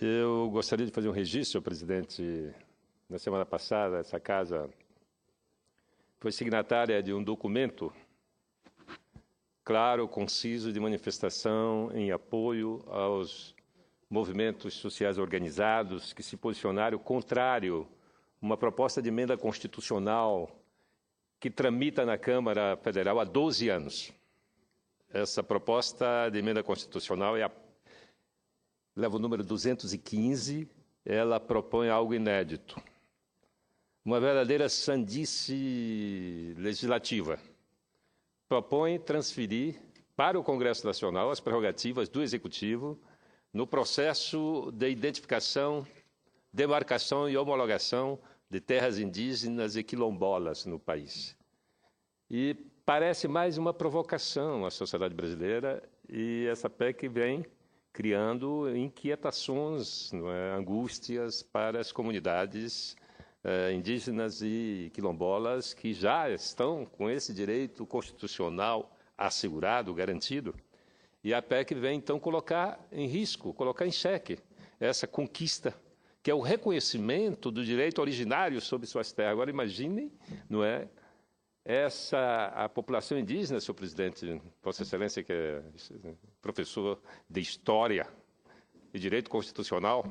Eu gostaria de fazer um registro, senhor presidente. Na semana passada, essa casa foi signatária de um documento claro, conciso, de manifestação em apoio aos movimentos sociais organizados que se posicionaram contrário a uma proposta de emenda constitucional que tramita na Câmara Federal há 12 anos. Essa proposta de emenda constitucional leva o número 215, ela propõe algo inédito. Uma verdadeira sandice legislativa. Propõe transferir para o Congresso Nacional as prerrogativas do Executivo no processo de identificação, demarcação e homologação de terras indígenas e quilombolas no país. E parece mais uma provocação à sociedade brasileira, e essa PEC vem criando inquietações, angústias para as comunidades indígenas e quilombolas que já estão com esse direito constitucional assegurado, garantido. E a PEC vem, então, colocar em risco, colocar em xeque essa conquista, que é o reconhecimento do direito originário sobre suas terras. Agora, imaginem, não é, a população indígena, senhor presidente, Vossa Excelência, que é professor de História e Direito Constitucional,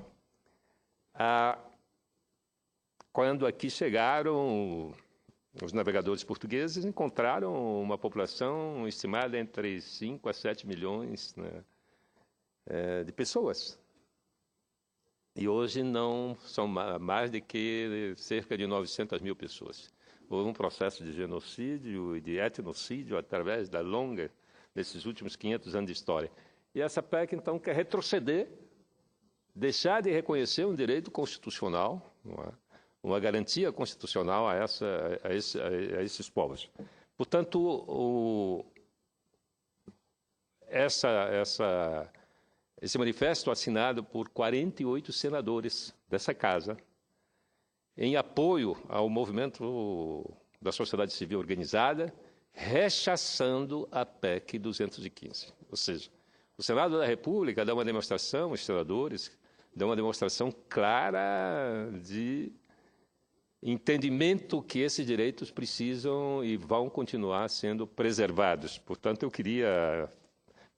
quando aqui chegaram os navegadores portugueses, encontraram uma população estimada entre 5 a 7 milhões, né, de pessoas. E hoje não são mais do que cerca de 900 mil pessoas. Houve um processo de genocídio e de etnocídio através desses últimos 500 anos de história. E essa PEC, então, quer retroceder, deixar de reconhecer um direito constitucional, não é? Uma garantia constitucional a esses povos. Portanto, esse manifesto assinado por 48 senadores dessa casa, em apoio ao movimento da sociedade civil organizada, rechaçando a PEC 215. Ou seja, o Senado da República dá uma demonstração, os senadores dão uma demonstração clara de entendimento que esses direitos precisam e vão continuar sendo preservados. Portanto, eu queria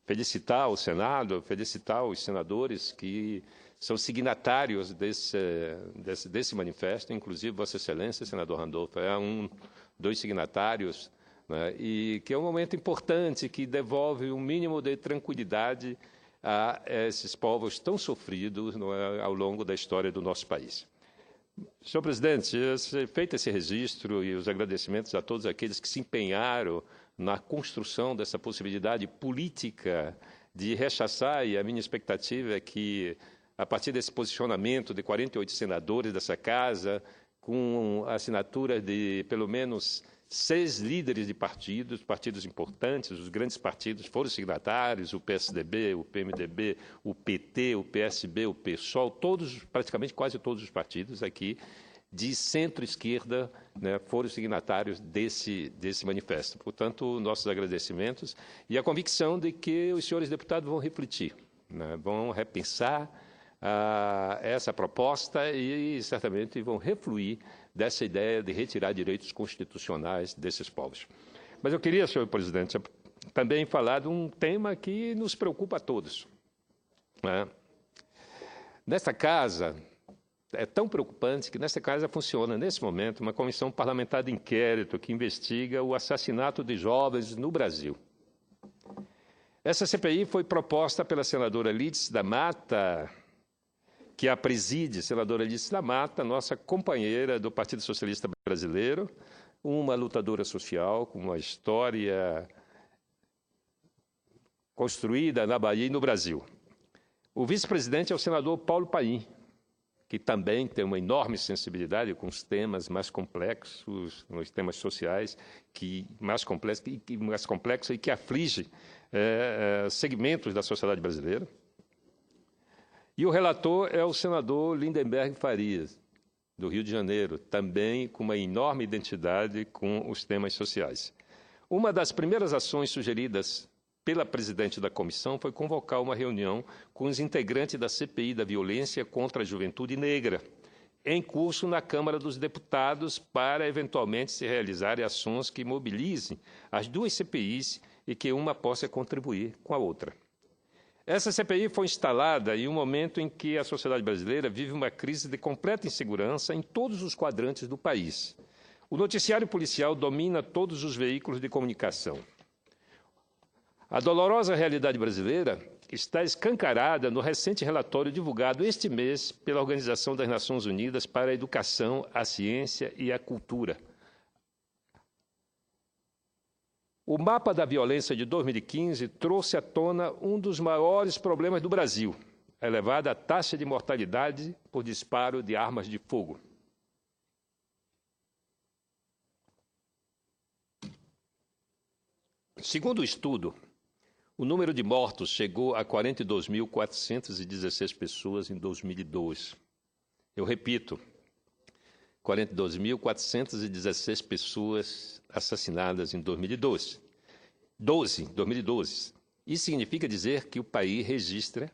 felicitar o Senado, felicitar os senadores que são signatários desse manifesto, inclusive Vossa Excelência, senador Randolfo, é dos signatários, né, e que é um momento importante que devolve um mínimo de tranquilidade a esses povos tão sofridos, não é, ao longo da história do nosso país. Senhor presidente, feito esse registro e os agradecimentos a todos aqueles que se empenharam na construção dessa possibilidade política de rechaçar, e a minha expectativa é que, a partir desse posicionamento de 48 senadores dessa casa, com a assinatura de pelo menos 6 líderes de partidos importantes, os grandes partidos foram signatários, o PSDB, o PMDB, o PT, o PSB, o PSOL, praticamente quase todos os partidos aqui de centro-esquerda, né, foram signatários desse manifesto. Portanto, nossos agradecimentos e a convicção de que os senhores deputados vão refletir, né, vão repensar essa proposta e certamente vão refluir dessa ideia de retirar direitos constitucionais desses povos. Mas eu queria, senhor presidente, também falar de um tema que nos preocupa a todos, né? Nesta casa, é tão preocupante que nesta casa funciona, nesse momento, uma comissão parlamentar de inquérito que investiga o assassinato de jovens no Brasil. Essa CPI foi proposta pela senadora Lídice da Mata, que a preside, senadora Lídice da Mata, nossa companheira do Partido Socialista Brasileiro, uma lutadora social com uma história construída na Bahia e no Brasil. O vice-presidente é o senador Paulo Paim, que também tem uma enorme sensibilidade com os temas mais complexos, os temas sociais, mais complexos e que aflige segmentos da sociedade brasileira. E o relator é o senador Lindenberg Farias, do Rio de Janeiro, também com uma enorme identidade com os temas sociais. Uma das primeiras ações sugeridas pela presidente da comissão foi convocar uma reunião com os integrantes da CPI da violência contra a juventude negra, em curso na Câmara dos Deputados, para eventualmente se realizarem ações que mobilizem as duas CPIs e que uma possa contribuir com a outra. Essa CPI foi instalada em um momento em que a sociedade brasileira vive uma crise de completa insegurança em todos os quadrantes do país. O noticiário policial domina todos os veículos de comunicação. A dolorosa realidade brasileira está escancarada no recente relatório divulgado este mês pela Organização das Nações Unidas para a Educação, a Ciência e a Cultura. O mapa da violência de 2015 trouxe à tona um dos maiores problemas do Brasil, a elevada taxa de mortalidade por disparo de armas de fogo. Segundo o estudo, o número de mortos chegou a 42.416 pessoas em 2002. Eu repito, 42.416 pessoas assassinadas em 2012. Isso significa dizer que o país registra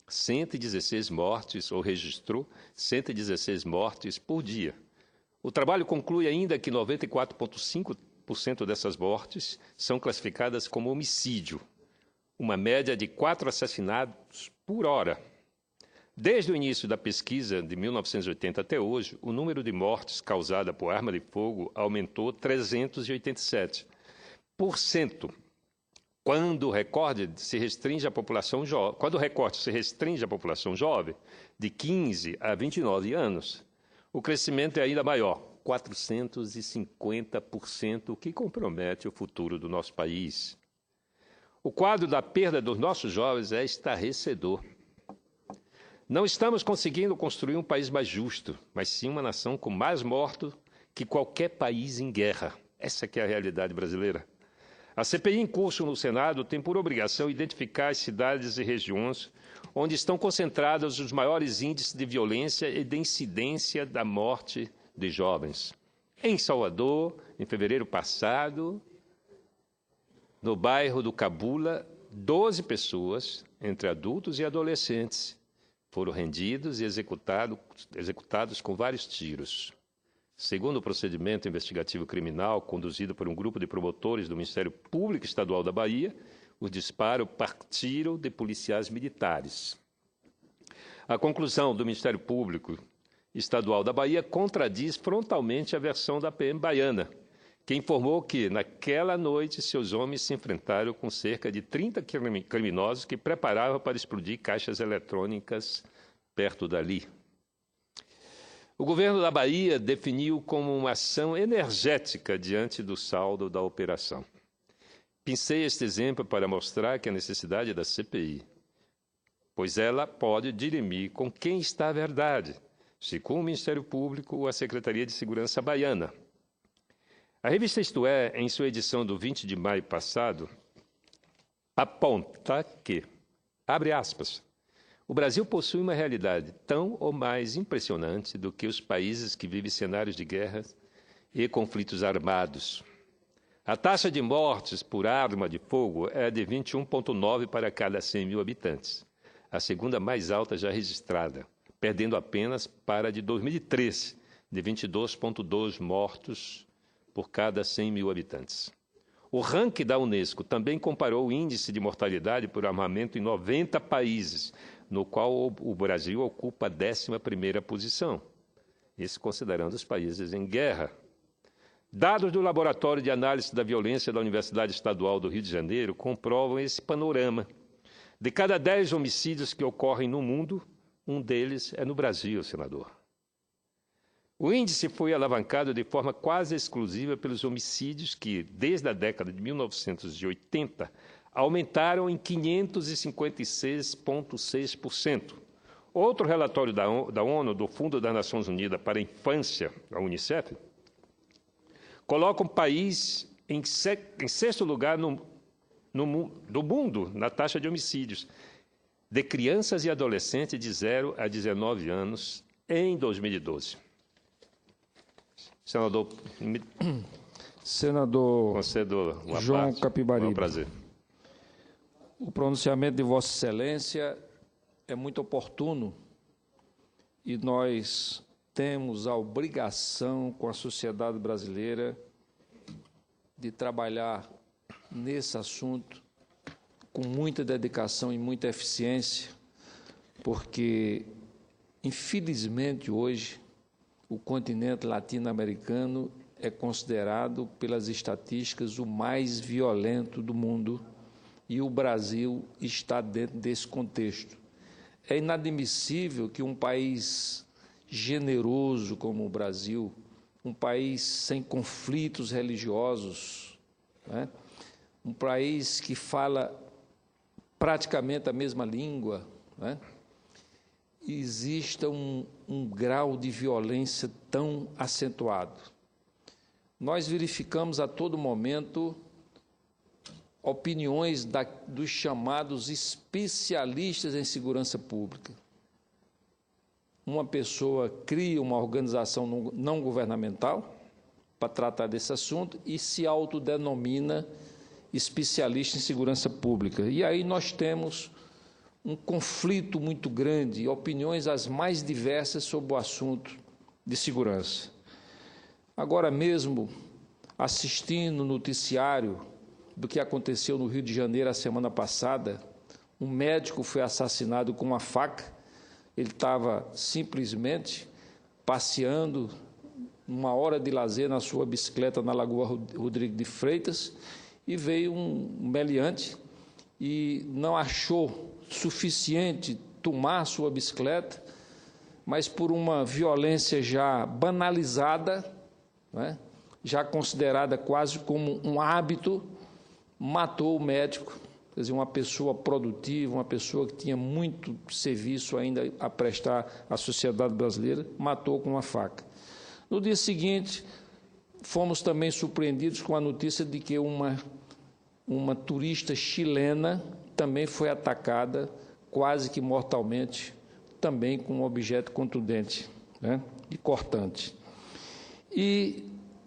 116 mortes, ou registrou 116 mortes por dia. O trabalho conclui ainda que 94,5% dessas mortes são classificadas como homicídio, uma média de 4 assassinatos por hora. Desde o início da pesquisa, de 1980 até hoje, o número de mortes causadas por arma de fogo aumentou 387%. Quando o recorte se restringe à população jovem, de 15 a 29 anos, o crescimento é ainda maior, 450%, o que compromete o futuro do nosso país. O quadro da perda dos nossos jovens é estarrecedor. Não estamos conseguindo construir um país mais justo, mas sim uma nação com mais mortos que qualquer país em guerra. Essa que é a realidade brasileira. A CPI em curso no Senado tem por obrigação identificar as cidades e regiões onde estão concentrados os maiores índices de violência e de incidência da morte de jovens. Em Salvador, em fevereiro passado, no bairro do Cabula, 12 pessoas, entre adultos e adolescentes, foram rendidos e executados com vários tiros. Segundo o procedimento investigativo criminal conduzido por um grupo de promotores do Ministério Público Estadual da Bahia, os disparos partiram de policiais militares. A conclusão do Ministério Público Estadual da Bahia contradiz frontalmente a versão da PM baiana, que informou que, naquela noite, seus homens se enfrentaram com cerca de 30 criminosos que preparavam para explodir caixas eletrônicas perto dali. O governo da Bahia definiu como uma ação energética diante do saldo da operação. Pensei este exemplo para mostrar que a necessidade da CPI, pois ela pode dirimir com quem está a verdade, se com o Ministério Público ou a Secretaria de Segurança baiana. A revista Isto É, em sua edição do 20 de maio passado, aponta que, abre aspas, o Brasil possui uma realidade tão ou mais impressionante do que os países que vivem cenários de guerra e conflitos armados. A taxa de mortes por arma de fogo é de 21,9 para cada 100 mil habitantes, a segunda mais alta já registrada, perdendo apenas para a de 2013, de 22,2 mortos por cada 100 mil habitantes. O ranking da Unesco também comparou o índice de mortalidade por armamento em 90 países, no qual o Brasil ocupa a 11ª posição, isso considerando os países em guerra. Dados do Laboratório de Análise da Violência da Universidade Estadual do Rio de Janeiro comprovam esse panorama. De cada 10 homicídios que ocorrem no mundo, um deles é no Brasil, senador. O índice foi alavancado de forma quase exclusiva pelos homicídios que, desde a década de 1980, aumentaram em 556,6%. Outro relatório da ONU, do Fundo das Nações Unidas para a Infância, a Unicef, coloca um país em sexto lugar do mundo na taxa de homicídios de crianças e adolescentes de 0 a 19 anos em 2012. Senador concedo João Capibaribe. É um prazer. O pronunciamento de Vossa Excelência é muito oportuno e nós temos a obrigação com a sociedade brasileira de trabalhar nesse assunto com muita dedicação e muita eficiência, porque, infelizmente, hoje, o continente latino-americano é considerado, pelas estatísticas, o mais violento do mundo, e o Brasil está dentro desse contexto. É inadmissível que um país generoso como o Brasil, um país sem conflitos religiosos, né? Um país que fala praticamente a mesma língua, né? Exista um grau de violência tão acentuado. Nós verificamos a todo momento opiniões dos chamados especialistas em segurança pública. Uma pessoa cria uma organização não governamental para tratar desse assunto e se autodenomina especialista em segurança pública. E aí nós temos um conflito muito grande, opiniões as mais diversas sobre o assunto de segurança. Agora mesmo, assistindo o noticiário do que aconteceu no Rio de Janeiro a semana passada, um médico foi assassinado com uma faca. Ele estava simplesmente passeando uma hora de lazer na sua bicicleta na Lagoa Rodrigo de Freitas e veio um meliante e não achou suficiente tomar a sua bicicleta, mas por uma violência já banalizada, né, já considerada quase como um hábito, matou o médico, quer dizer, uma pessoa produtiva, uma pessoa que tinha muito serviço ainda a prestar à sociedade brasileira, matou com uma faca. No dia seguinte, fomos também surpreendidos com a notícia de que uma turista chilena também foi atacada, quase que mortalmente, também com um objeto contundente, né, e cortante. E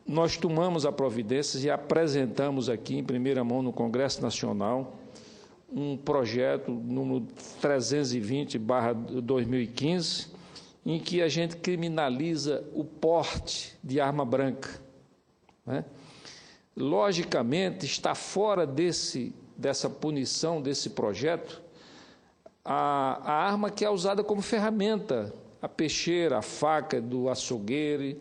nós tomamos a providências e apresentamos aqui, em primeira mão, no Congresso Nacional, um projeto número 320/2015, em que a gente criminaliza o porte de arma branca, né? Logicamente, está fora dessa punição, desse projeto, a arma que é usada como ferramenta, a peixeira, a faca do açougueiro,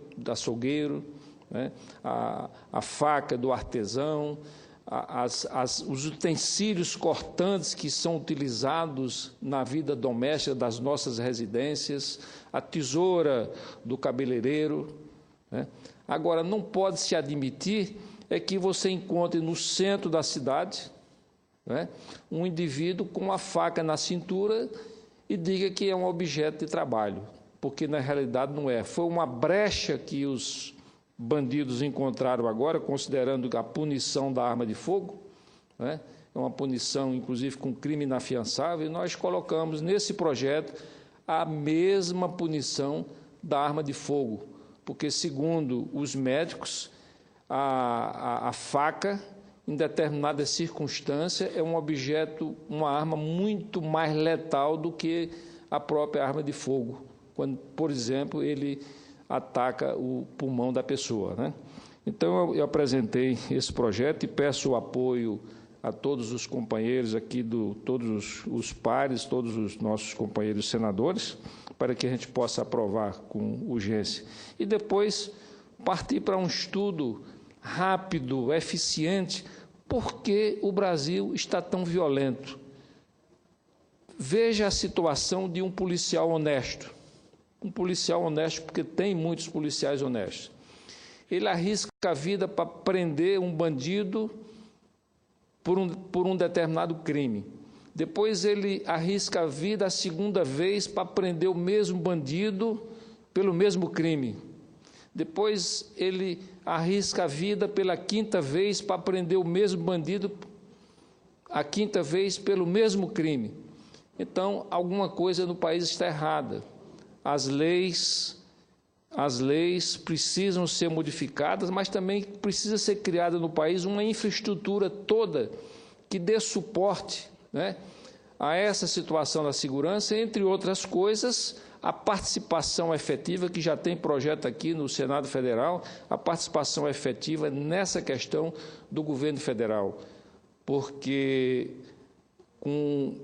né? A faca do artesão, os utensílios cortantes que são utilizados na vida doméstica das nossas residências, a tesoura do cabeleireiro, né? Agora, não pode se admitir que você encontre no centro da cidade, né, um indivíduo com uma faca na cintura e diga que é um objeto de trabalho, porque na realidade não é. Foi uma brecha que os bandidos encontraram agora, considerando a punição da arma de fogo, né, é uma punição, inclusive, com crime inafiançável, e nós colocamos nesse projeto a mesma punição da arma de fogo, porque, segundo os médicos, a faca, em determinada circunstância, é um objeto, uma arma muito mais letal do que a própria arma de fogo, quando, por exemplo, ele ataca o pulmão da pessoa, né? Então, eu apresentei esse projeto e peço o apoio a todos os companheiros aqui, todos os pares, todos os nossos companheiros senadores, para que a gente possa aprovar com urgência. E depois partir para um estudo rápido, eficiente, por que o Brasil está tão violento. Veja a situação de um policial honesto. Um policial honesto, porque tem muitos policiais honestos. Ele arrisca a vida para prender um bandido por um determinado crime. Depois ele arrisca a vida a segunda vez para prender o mesmo bandido pelo mesmo crime. Depois ele arrisca a vida pela quinta vez para prender o mesmo bandido a quinta vez pelo mesmo crime. Então, alguma coisa no país está errada. As leis precisam ser modificadas, mas também precisa ser criada no país uma infraestrutura toda que dê suporte né, a essa situação da segurança, entre outras coisas, a participação efetiva, que já tem projeto aqui no Senado Federal, a participação efetiva nessa questão do governo federal, porque com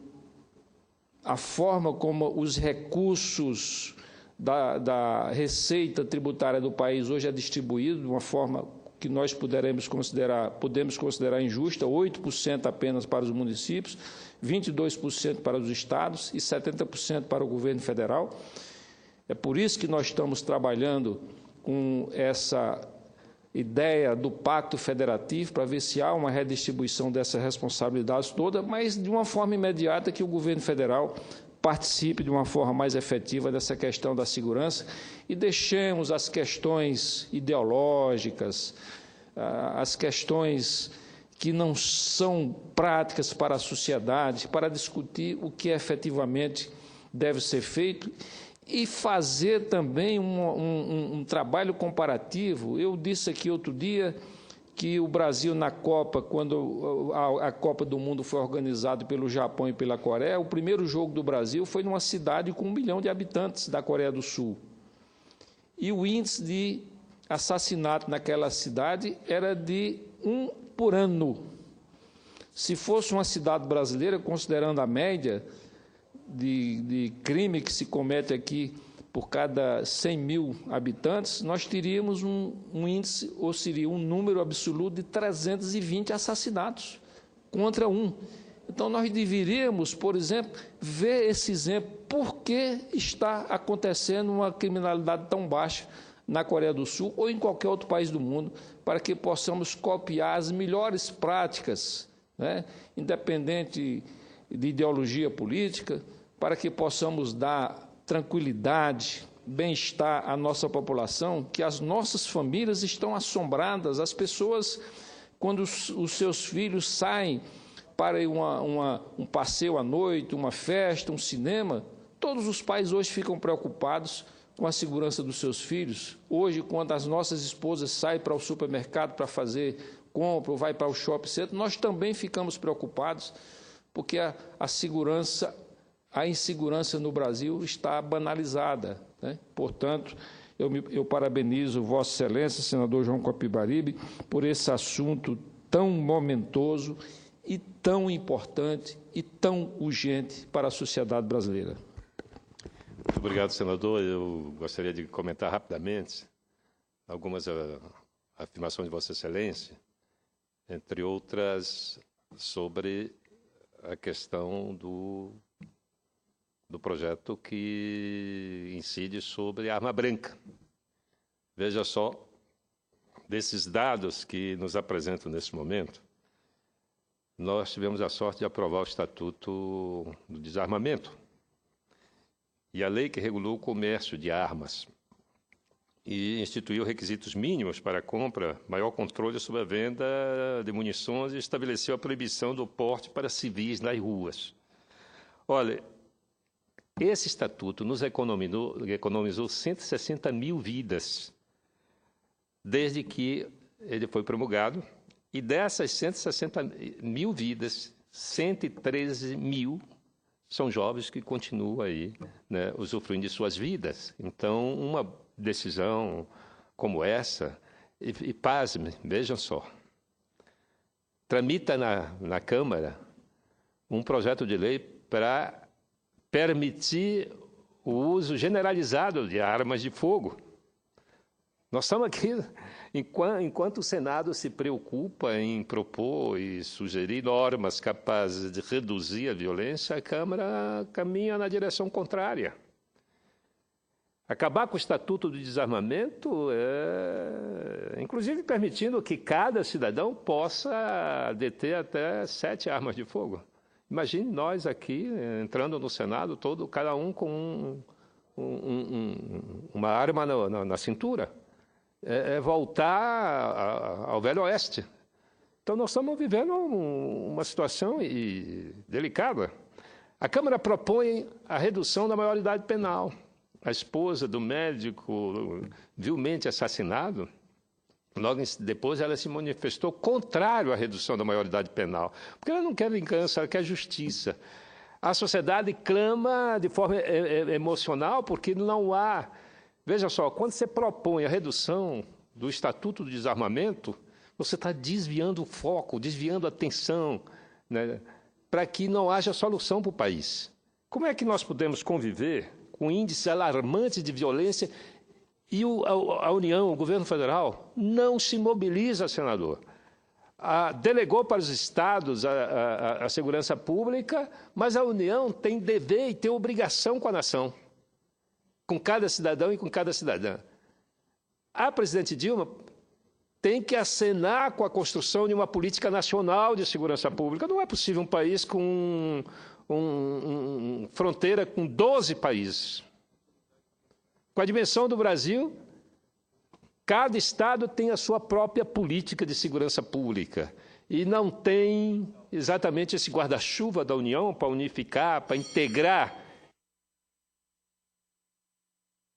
a forma como os recursos da receita tributária do país hoje é distribuído, de uma forma que nós podemos considerar injusta, 8% apenas para os municípios, 22% para os estados e 70% para o governo federal. É por isso que nós estamos trabalhando com essa ideia do pacto federativo, para ver se há uma redistribuição dessas responsabilidades todas, mas de uma forma imediata que o governo federal participe de uma forma mais efetiva dessa questão da segurança e deixemos as questões ideológicas, as questões que não são práticas para a sociedade, para discutir o que efetivamente deve ser feito e fazer também um trabalho comparativo. Eu disse aqui outro dia que o Brasil na Copa, quando a Copa do Mundo foi organizada pelo Japão e pela Coreia, o primeiro jogo do Brasil foi numa cidade com 1 milhão de habitantes da Coreia do Sul. E o índice de assassinato naquela cidade era de 1 por ano. Se fosse uma cidade brasileira, considerando a média de crime que se comete aqui por cada 100 mil habitantes, nós teríamos um índice, ou seria um número absoluto de 320 assassinatos contra 1. Então, nós deveríamos, por exemplo, ver esse exemplo, por que está acontecendo uma criminalidade tão baixa na Coreia do Sul ou em qualquer outro país do mundo, para que possamos copiar as melhores práticas, né, independente de ideologia política, para que possamos dar tranquilidade, bem-estar à nossa população, que as nossas famílias estão assombradas, as pessoas, quando os seus filhos saem para um passeio à noite, uma festa, um cinema, todos os pais hoje ficam preocupados com a segurança dos seus filhos. Hoje, quando as nossas esposas saem para o supermercado para fazer compra ou vai para o shopping center, nós também ficamos preocupados, porque a insegurança no Brasil está banalizada, né? Portanto, eu parabenizo Vossa Excelência, senador João Capibaribe, por esse assunto tão momentoso e tão importante e tão urgente para a sociedade brasileira. Muito obrigado, senador. Eu gostaria de comentar rapidamente algumas afirmações de Vossa Excelência, entre outras, sobre a questão do projeto que incide sobre a arma branca. Veja só, desses dados que nos apresentam nesse momento, nós tivemos a sorte de aprovar o Estatuto do Desarmamento e a lei que regulou o comércio de armas e instituiu requisitos mínimos para a compra, maior controle sobre a venda de munições e estabeleceu a proibição do porte para civis nas ruas. Olha, esse estatuto nos economizou 160 mil vidas desde que ele foi promulgado, e dessas 160 mil vidas, 113 mil são jovens que continuam aí, né, usufruindo de suas vidas. Então, uma decisão como essa, e pasme, vejam só, tramita na Câmara um projeto de lei para permitir o uso generalizado de armas de fogo. Nós estamos aqui, enquanto o Senado se preocupa em propor e sugerir normas capazes de reduzir a violência, a Câmara caminha na direção contrária. Acabar com o Estatuto do Desarmamento, inclusive permitindo que cada cidadão possa deter até 7 armas de fogo. Imagine nós aqui, entrando no Senado, cada um com uma arma na cintura. É voltar ao Velho Oeste. Então, nós estamos vivendo uma situação delicada. A Câmara propõe a redução da maioridade penal. A esposa do médico vilmente assassinado Logo depois, ela se manifestou contrário à redução da maioridade penal, porque ela não quer vingança, ela quer justiça. A sociedade clama de forma emocional porque não há... Veja só, quando você propõe a redução do Estatuto do Desarmamento, você está desviando o foco, desviando a atenção, né, para que não haja solução para o país. Como é que nós podemos conviver com índices alarmantes de violência e a União, o governo federal, não se mobiliza, senador? Delegou para os estados a segurança pública, mas a União tem dever e tem obrigação com a nação, com cada cidadão e com cada cidadã. A presidente Dilma tem que acenar com a construção de uma política nacional de segurança pública. Não é possível um país com fronteira com 12 países. Com a dimensão do Brasil, cada estado tem a sua própria política de segurança pública e não tem exatamente esse guarda-chuva da União para unificar, para integrar,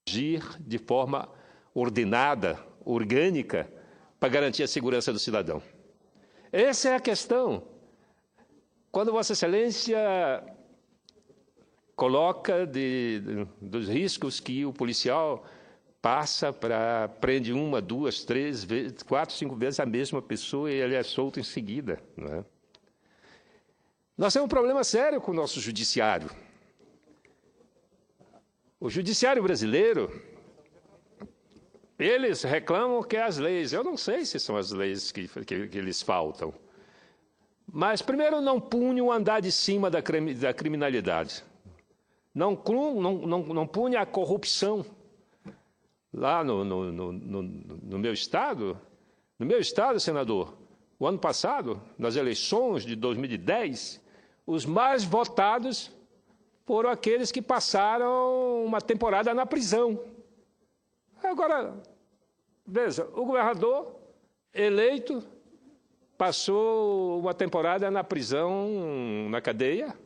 agir de forma ordenada, orgânica, para garantir a segurança do cidadão. Essa é a questão. Quando Vossa Excelência coloca dos riscos que o policial passa para prende 1, 2, 3, 4, 5 vezes a mesma pessoa e ele é solto em seguida, não é? Nós temos um problema sério com o nosso judiciário. O judiciário brasileiro, eles reclamam que é as leis. Eu não sei se são as leis que eles faltam. Mas, primeiro, não pune o andar de cima da criminalidade. Não pune a corrupção. Lá no meu estado, senador, o ano passado, nas eleições de 2010, os mais votados foram aqueles que passaram uma temporada na prisão. Agora, veja, o governador eleito passou uma temporada na prisão, na cadeia.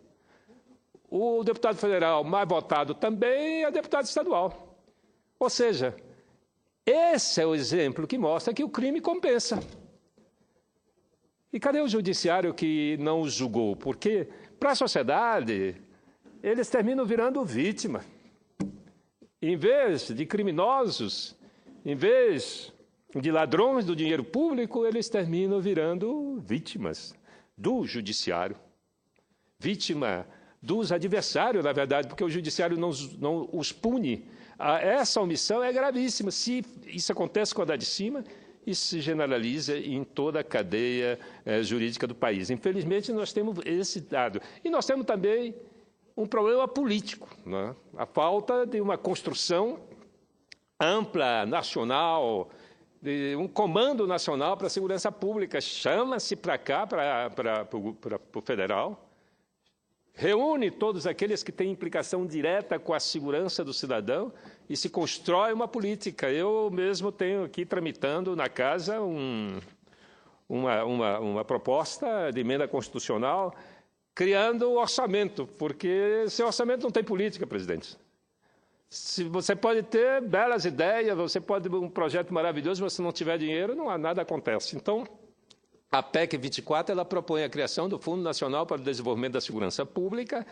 O deputado federal mais votado também é deputado estadual. Ou seja, esse é o exemplo que mostra que o crime compensa. E cadê o judiciário que não os julgou? Porque, para a sociedade, eles terminam virando vítima. Em vez de criminosos, em vez de ladrões do dinheiro público, eles terminam virando vítimas do judiciário. Vítima dos adversários, na verdade, porque o judiciário não os pune. Essa omissão é gravíssima. Se isso acontece com a andar de cima, isso se generaliza em toda a cadeia jurídica do país. Infelizmente, nós temos esse dado. E nós temos também um problema político, né? A falta de uma construção ampla, nacional, de um comando nacional para a segurança pública. Chama-se para cá, para o federal, reúne todos aqueles que têm implicação direta com a segurança do cidadão e se constrói uma política. Eu mesmo tenho aqui tramitando na casa uma proposta de emenda constitucional criando o orçamento, porque sem orçamento não tem política, presidente. Se você pode ter belas ideias, você pode ter um projeto maravilhoso, mas se não tiver dinheiro, nada acontece. Então, a PEC 24 ela propõe a criação do Fundo Nacional para o Desenvolvimento da Segurança Pública,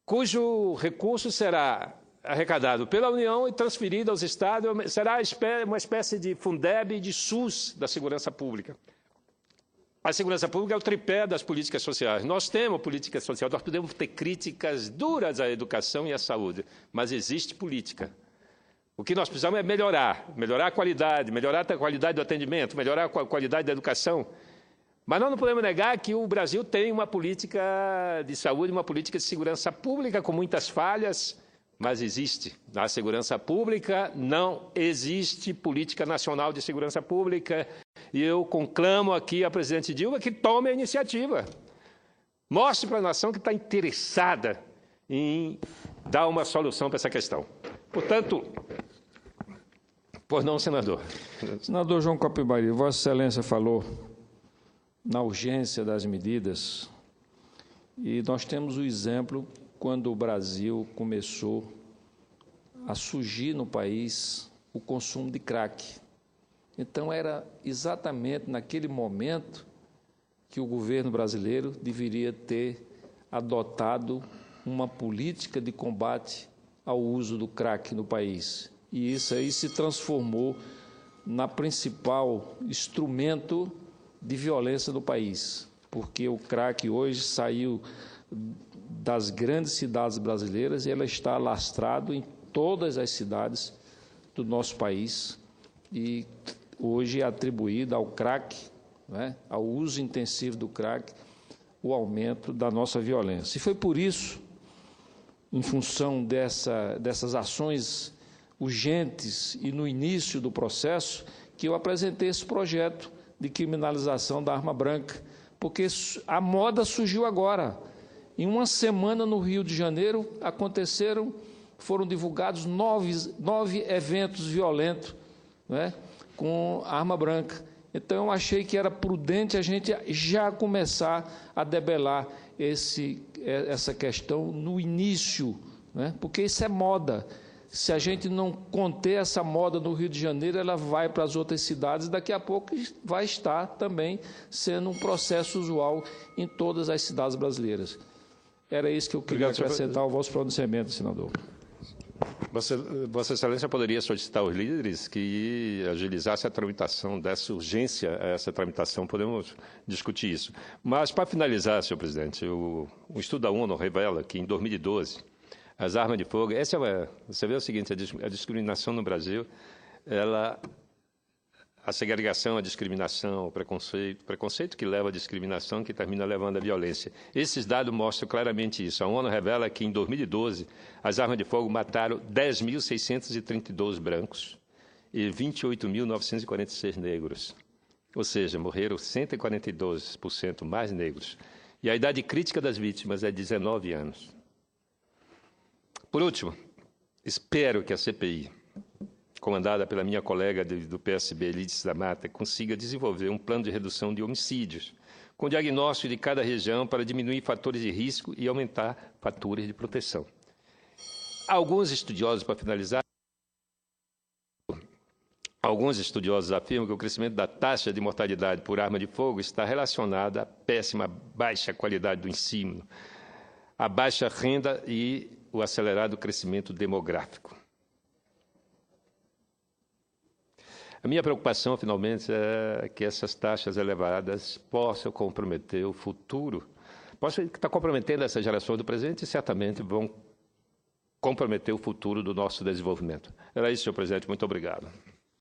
cujo recurso será arrecadado pela União e transferido aos estados, será uma espécie de Fundeb e de SUS da segurança pública. A segurança pública é o tripé das políticas sociais. Nós temos política social, nós podemos ter críticas duras à educação e à saúde, mas existe política. O que nós precisamos é melhorar a qualidade do atendimento, melhorar a qualidade da educação. Mas nós não podemos negar que o Brasil tem uma política de saúde, uma política de segurança pública com muitas falhas, mas existe. Na segurança pública não existe política nacional de segurança pública. E eu conclamo aqui a presidente Dilma que tome a iniciativa. Mostre para a nação que está interessada em dar uma solução para essa questão. Portanto, pois não, senador. Senador João Capibari, Vossa Excelência falou na urgência das medidas e nós temos o exemplo quando o Brasil começou a surgir no país o consumo de crack. Então, era exatamente naquele momento que o governo brasileiro deveria ter adotado uma política de combate ao uso do crack no país. E isso aí se transformou na principal instrumento de violência do país, porque o crack hoje saiu das grandes cidades brasileiras e ela está alastrado em todas as cidades do nosso país e hoje é atribuída ao crack, né, ao uso intensivo do crack, o aumento da nossa violência. E foi por isso, em função dessas ações urgentes e no início do processo, que eu apresentei esse projeto de criminalização da arma branca, porque a moda surgiu agora. Em uma semana, no Rio de Janeiro, foram divulgados nove eventos violentos, né, com arma branca. Então, eu achei que era prudente a gente já começar a debelar essa questão no início, né, porque isso é moda. Se a gente não conter essa moda no Rio de Janeiro, ela vai para as outras cidades e daqui a pouco vai estar também sendo um processo usual em todas as cidades brasileiras. Era isso que eu queria acrescentar ao vosso pronunciamento, senador. Vossa Excelência poderia solicitar aos líderes que agilizasse a tramitação dessa urgência, essa tramitação, podemos discutir isso. Mas, para finalizar, senhor presidente, o estudo da ONU revela que, em 2012, as armas de fogo, você vê o seguinte, a discriminação no Brasil, a segregação, a discriminação, o preconceito que leva à discriminação, que termina levando à violência. Esses dados mostram claramente isso. A ONU revela que, em 2012, as armas de fogo mataram 10.632 brancos e 28.946 negros. Ou seja, morreram 142% mais negros. E a idade crítica das vítimas é 19 anos. Por último, espero que a CPI, comandada pela minha colega do PSB, Lídice da Mata, consiga desenvolver um plano de redução de homicídios, com diagnóstico de cada região para diminuir fatores de risco e aumentar fatores de proteção. Alguns estudiosos, para finalizar, afirmam que o crescimento da taxa de mortalidade por arma de fogo está relacionado à péssima, baixa qualidade do ensino, à baixa renda e o acelerado crescimento demográfico. A minha preocupação, finalmente, é que essas taxas elevadas possam comprometer o futuro. Posso estar comprometendo essa geração do presente e certamente vão comprometer o futuro do nosso desenvolvimento. Era isso, senhor presidente. Muito obrigado.